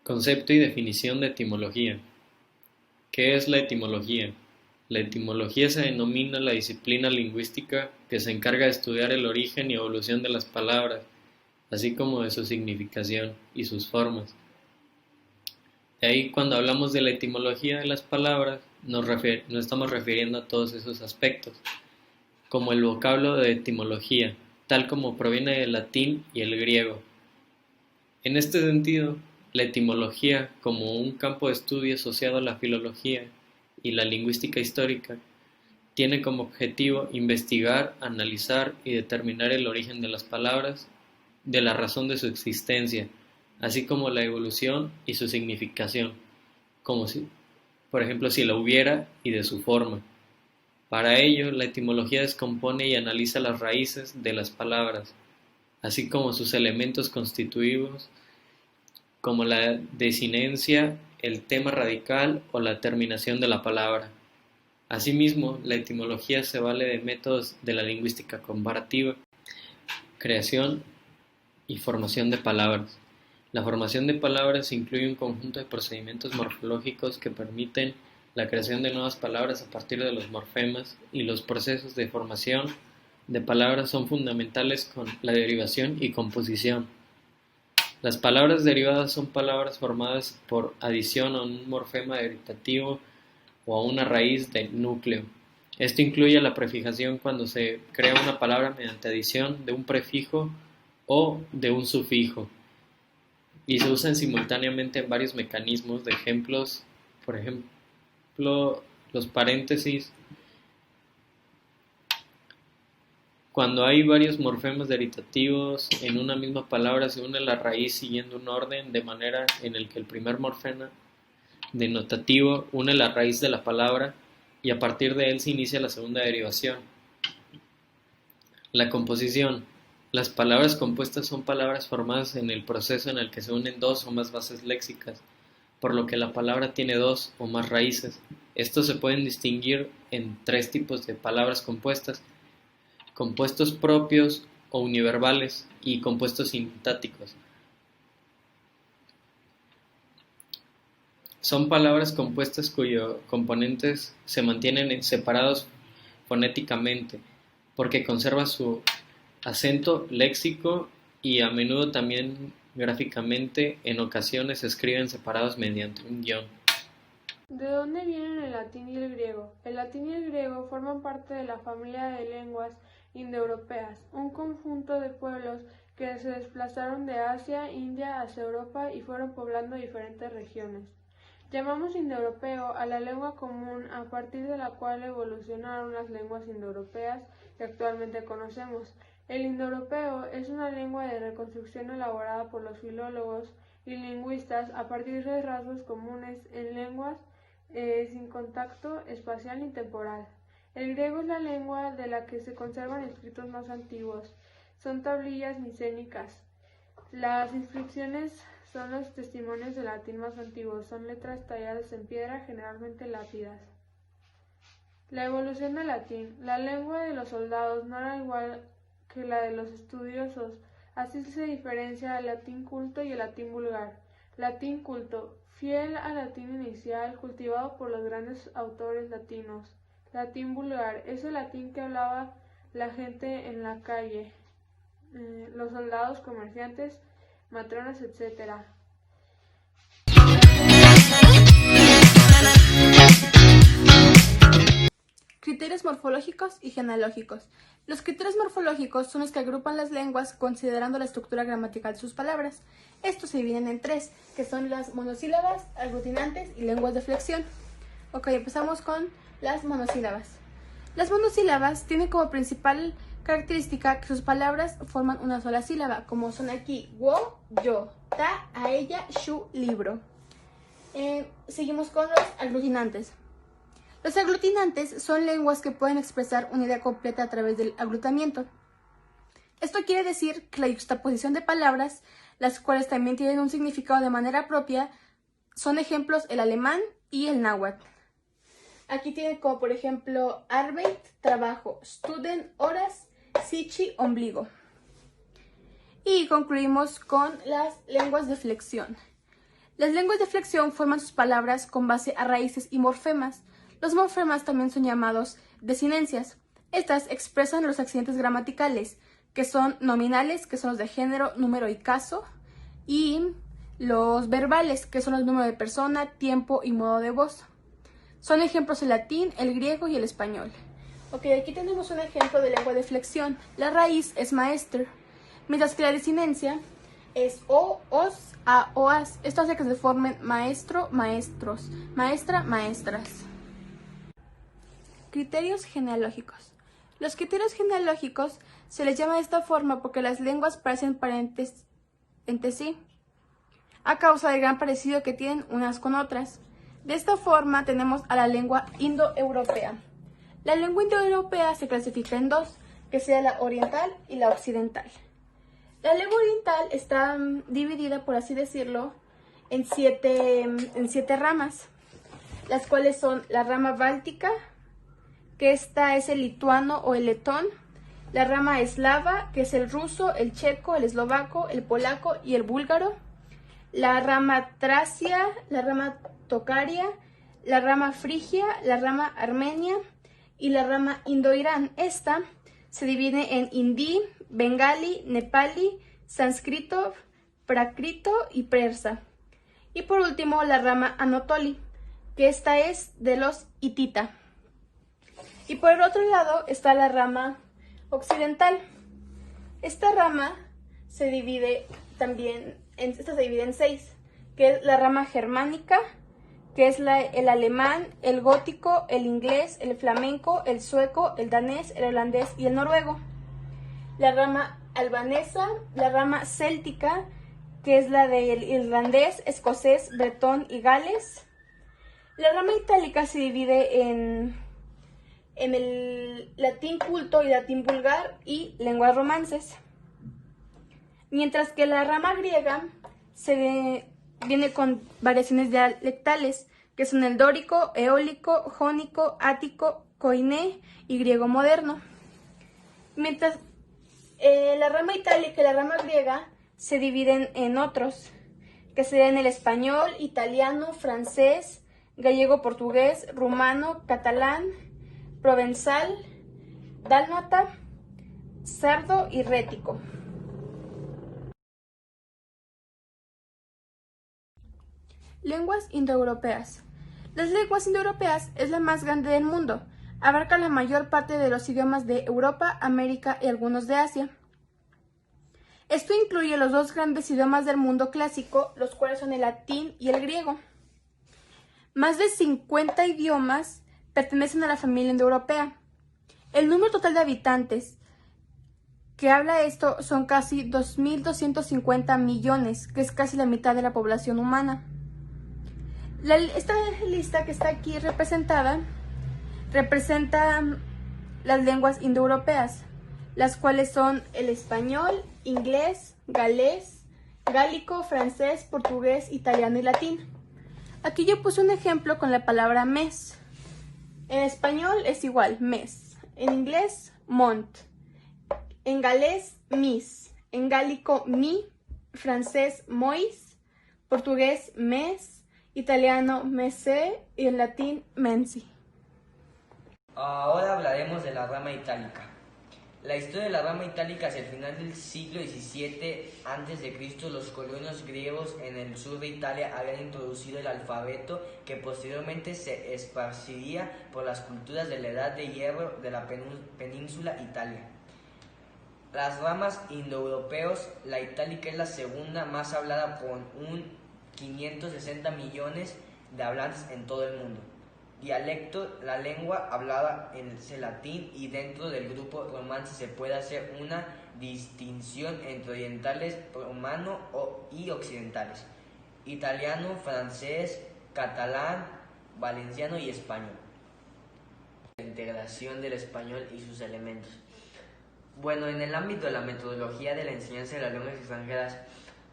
Concepto y definición de etimología. ¿Qué es la etimología? La etimología se denomina la disciplina lingüística que se encarga de estudiar el origen y evolución de las palabras, así como de su significación y sus formas. De ahí, cuando hablamos de la etimología de las palabras, nos estamos refiriendo a todos esos aspectos, como el vocablo de etimología, tal como proviene del latín y el griego. En este sentido, la etimología, como un campo de estudio asociado a la filología y la lingüística histórica, tiene como objetivo investigar, analizar y determinar el origen de las palabras, de la razón de su existencia, así como la evolución y su significación, como si, por ejemplo, si la hubiera y de su forma. Para ello, la etimología descompone y analiza las raíces de las palabras, así como sus elementos constitutivos, como la desinencia, el tema radical o la terminación de la palabra. Asimismo, la etimología se vale de métodos de la lingüística comparativa, creación y formación de palabras. La formación de palabras incluye un conjunto de procedimientos morfológicos que permiten la creación de nuevas palabras a partir de los morfemas, y los procesos de formación de palabras son fundamentales con la derivación y composición. Las palabras derivadas son palabras formadas por adición a un morfema deritativo o a una raíz de núcleo. Esto incluye la prefijación cuando se crea una palabra mediante adición de un prefijo o de un sufijo, y se usan simultáneamente en varios mecanismos de ejemplos, por ejemplo, los paréntesis. Cuando hay varios morfemas deritativos en una misma palabra, se une la raíz siguiendo un orden, de manera en el que el primer morfema denotativo une la raíz de la palabra y a partir de él se inicia la segunda derivación. La composición. Las palabras compuestas son palabras formadas en el proceso en el que se unen dos o más bases léxicas, por lo que la palabra tiene dos o más raíces. Estos se pueden distinguir en tres tipos de palabras compuestas: compuestos propios o univerbales y compuestos sintácticos. Son palabras compuestas cuyos componentes se mantienen separados fonéticamente, porque conservan su acento léxico, y a menudo también gráficamente. En ocasiones se escriben separados mediante un guión. ¿De dónde vienen el latín y el griego? El latín y el griego forman parte de la familia de lenguas indoeuropeas, un conjunto de pueblos que se desplazaron de Asia, India hacia Europa y fueron poblando diferentes regiones. Llamamos indoeuropeo a la lengua común a partir de la cual evolucionaron las lenguas indoeuropeas que actualmente conocemos. El indoeuropeo es una lengua de reconstrucción elaborada por los filólogos y lingüistas a partir de rasgos comunes en lenguas sin contacto espacial ni temporal. El griego es la lengua de la que se conservan escritos más antiguos. Son tablillas micénicas. Las inscripciones son los testimonios del latín más antiguos. Son letras talladas en piedra, generalmente lápidas. La evolución del latín. La lengua de los soldados no era igual que la de los estudiosos. Así se diferencia el latín culto y el latín vulgar. Latín culto, fiel al latín inicial, cultivado por los grandes autores latinos. Latín vulgar, es el latín que hablaba la gente en la calle, los soldados, comerciantes, matronas, etc. Criterios morfológicos y genealógicos. Los criterios morfológicos son los que agrupan las lenguas considerando la estructura gramatical de sus palabras. Estos se dividen en tres, que son las monosílabas, aglutinantes y lenguas de flexión. Ok, empezamos con las monosílabas. Las monosílabas tienen como principal característica que sus palabras forman una sola sílaba, como son aquí: wo, yo; ta, a ella; shu, libro. Seguimos con los aglutinantes. Los aglutinantes son lenguas que pueden expresar una idea completa a través del agrutamiento. Esto quiere decir que la yuxtaposición de palabras, las cuales también tienen un significado de manera propia, son ejemplos el alemán y el náhuatl. Aquí tienen como por ejemplo Arbeit, trabajo, Student, horas, Sichi, ombligo. Y concluimos con las lenguas de flexión. Las lenguas de flexión forman sus palabras con base a raíces y morfemas. Los morfemas también son llamados desinencias. Estas expresan los accidentes gramaticales, que son nominales, que son los de género, número y caso, y los verbales, que son los números de persona, tiempo y modo de voz. Son ejemplos el latín, el griego y el español. Ok, aquí tenemos un ejemplo de lengua de flexión. La raíz es maester, mientras que la desinencia es o, os, a, oas. Esto hace que se formen maestro, maestros, maestra, maestras. Criterios genealógicos. Los criterios genealógicos se les llama de esta forma porque las lenguas parecen parientes entre sí, a causa del gran parecido que tienen unas con otras. De esta forma tenemos a la lengua indoeuropea. La lengua indoeuropea se clasifica en dos, que sea la oriental y la occidental. La lengua oriental está dividida, por así decirlo, en siete ramas, las cuales son la rama báltica, que esta es el lituano o el letón, la rama eslava, que es el ruso, el checo, el eslovaco, el polaco y el búlgaro, la rama tracia, la rama tocaria, la rama frigia, la rama armenia y la rama indo-irán. Esta se divide en hindi, bengali, nepali, sánscrito, prácrito y persa. Y por último la rama anatoli, que esta es de los hitita. Y por el otro lado está la rama occidental. Esta rama se divide en 6, que es la rama germánica, que es el alemán, el gótico, el inglés, el flamenco, el sueco, el danés, el holandés y el noruego. La rama albanesa, la rama céltica, que es la del irlandés, escocés, bretón y gales. La rama itálica se divide en el latín culto y latín vulgar y lenguas romances. Mientras que la rama griega viene con variaciones dialectales, que son el dórico, eólico, jónico, ático, koiné y griego moderno. Mientras la rama itálica y la rama griega se dividen en otros, que serían el español, italiano, francés, gallego, portugués, rumano, catalán, provenzal, dálmata, sardo y rético. Lenguas indoeuropeas. Las lenguas indoeuropeas es la más grande del mundo. Abarca la mayor parte de los idiomas de Europa, América y algunos de Asia. Esto incluye los dos grandes idiomas del mundo clásico, los cuales son el latín y el griego. Más de 50 idiomas pertenecen a la familia indoeuropea. El número total de habitantes que habla esto son casi 2.250 millones, que es casi la mitad de la población humana. Esta lista que está aquí representa las lenguas indoeuropeas, las cuales son el español, inglés, galés, gálico, francés, portugués, italiano y latín. Aquí yo puse un ejemplo con la palabra mes. En español es igual, mes. En inglés, mont. En galés, mis. En gálico, mi. Francés, mois. Portugués, mes. Italiano, mese. Y en latín, mensi. Ahora hablaremos de la rama itálica. La historia de la rama itálica hacia el final del siglo XVII a.C., los colonos griegos en el sur de Italia habían introducido el alfabeto que posteriormente se esparciría por las culturas de la Edad de Hierro de la península Italia. Las ramas indoeuropeos, la itálica es la segunda más hablada con 560 millones de hablantes en todo el mundo. Dialecto, la lengua hablada es el latín, y dentro del grupo romance se puede hacer una distinción entre orientales, romano y occidentales. Italiano, francés, catalán, valenciano y español. La integración del español y sus elementos. Bueno, en el ámbito de la metodología de la enseñanza de las lenguas extranjeras,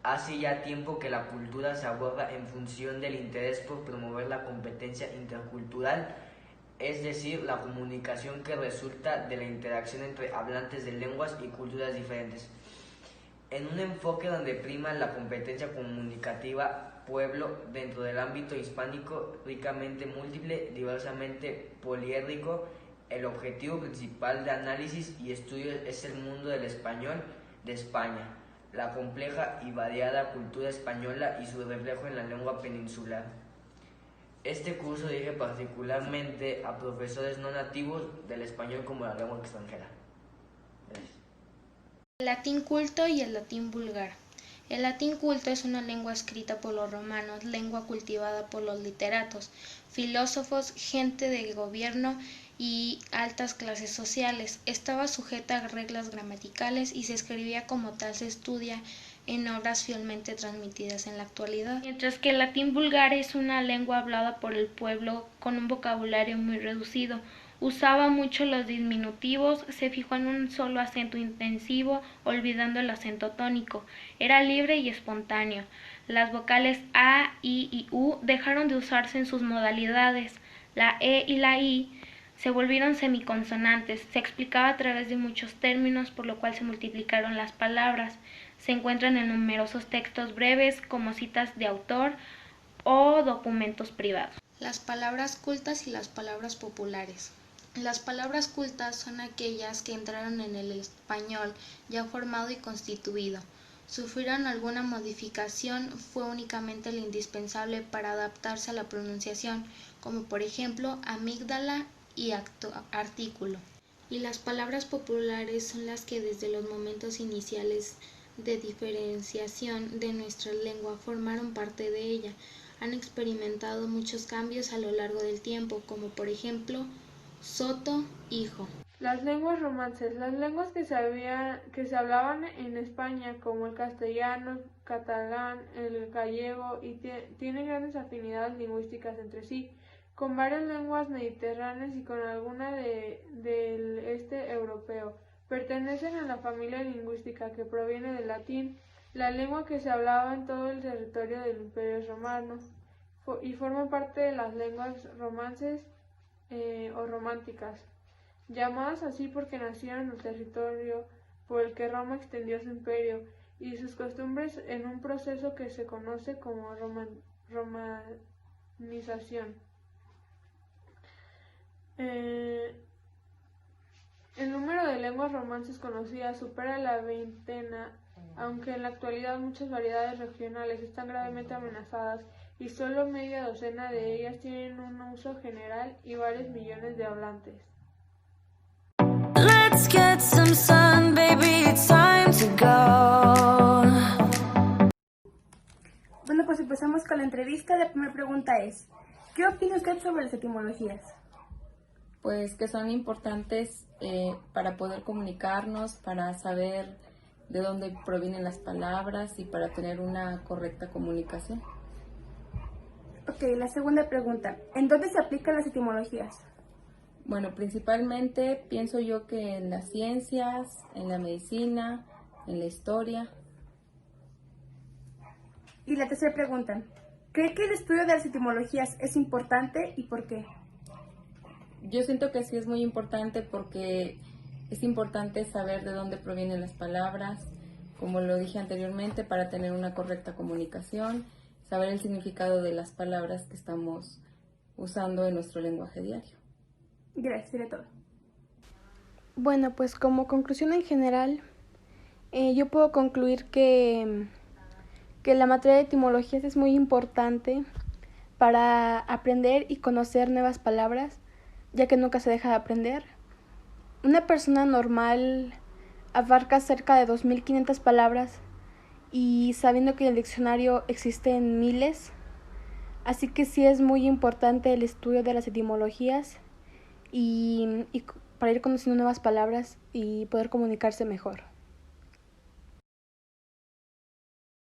hace ya tiempo que la cultura se aborda en función del interés por promover la competencia intercultural, es decir, la comunicación que resulta de la interacción entre hablantes de lenguas y culturas diferentes. En un enfoque donde prima la competencia comunicativa pueblo dentro del ámbito hispánico ricamente múltiple, diversamente poliédrico, el objetivo principal de análisis y estudio es el mundo del español de España, la compleja y variada cultura española y su reflejo en la lengua peninsular. Este curso dirige particularmente a profesores no nativos del español como la lengua extranjera. Gracias. El latín culto y el latín vulgar. El latín culto es una lengua escrita por los romanos, lengua cultivada por los literatos, filósofos, gente de gobierno y altas clases sociales. Estaba sujeta a reglas gramaticales y se escribía como tal se estudia en obras fielmente transmitidas en la actualidad. Mientras que el latín vulgar es una lengua hablada por el pueblo con un vocabulario muy reducido. Usaba mucho los diminutivos, se fijó en un solo acento intensivo, olvidando el acento tónico. Era libre y espontáneo. Las vocales A, I y U dejaron de usarse en sus modalidades. La E y la I se volvieron semiconsonantes. Se explicaba a través de muchos términos, por lo cual se multiplicaron las palabras. Se encuentran en numerosos textos breves, como citas de autor o documentos privados. Las palabras cultas y las palabras populares. Las palabras cultas son aquellas que entraron en el español ya formado y constituido. Sufrieron alguna modificación, fue únicamente el indispensable para adaptarse a la pronunciación, como por ejemplo amígdala y artículo. Y las palabras populares son las que desde los momentos iniciales de diferenciación de nuestra lengua formaron parte de ella. Han experimentado muchos cambios a lo largo del tiempo, como por ejemplo soto, hijo. Las lenguas romances. Las lenguas que se hablaban en España, como el castellano, el catalán, el gallego, y tienen grandes afinidades lingüísticas entre sí, con varias lenguas mediterráneas y con alguna del este europeo. Pertenecen a la familia lingüística que proviene del latín, la lengua que se hablaba en todo el territorio del Imperio Romano, y forman parte de las lenguas romances o románticas, llamadas así porque nacieron en el territorio por el que Roma extendió su imperio y sus costumbres en un proceso que se conoce como romanización. El número de lenguas romances conocidas supera la veintena, aunque en la actualidad muchas variedades regionales están gravemente amenazadas y solo media docena de ellas tienen un uso general y varios millones de hablantes. Let's get some sun, baby, it's time to go. Bueno, pues empezamos con la entrevista. La primera pregunta es, ¿qué opina usted sobre las etimologías? Pues que son importantes para poder comunicarnos, para saber de dónde provienen las palabras y para tener una correcta comunicación. Ok, la segunda pregunta, ¿en dónde se aplican las etimologías? Bueno, principalmente pienso yo que en las ciencias, en la medicina, en la historia. Y la tercera pregunta, ¿cree que el estudio de las etimologías es importante y por qué? Yo siento que sí es muy importante porque es importante saber de dónde provienen las palabras, como lo dije anteriormente, para tener una correcta comunicación, saber el significado de las palabras que estamos usando en nuestro lenguaje diario. Gracias, sería todo. Bueno, pues como conclusión en general, yo puedo concluir que la materia de etimologías es muy importante para aprender y conocer nuevas palabras, ya que nunca se deja de aprender. Una persona normal abarca cerca de 2.500 palabras y sabiendo que en el diccionario existen miles, así que sí es muy importante el estudio de las etimologías y para ir conociendo nuevas palabras y poder comunicarse mejor.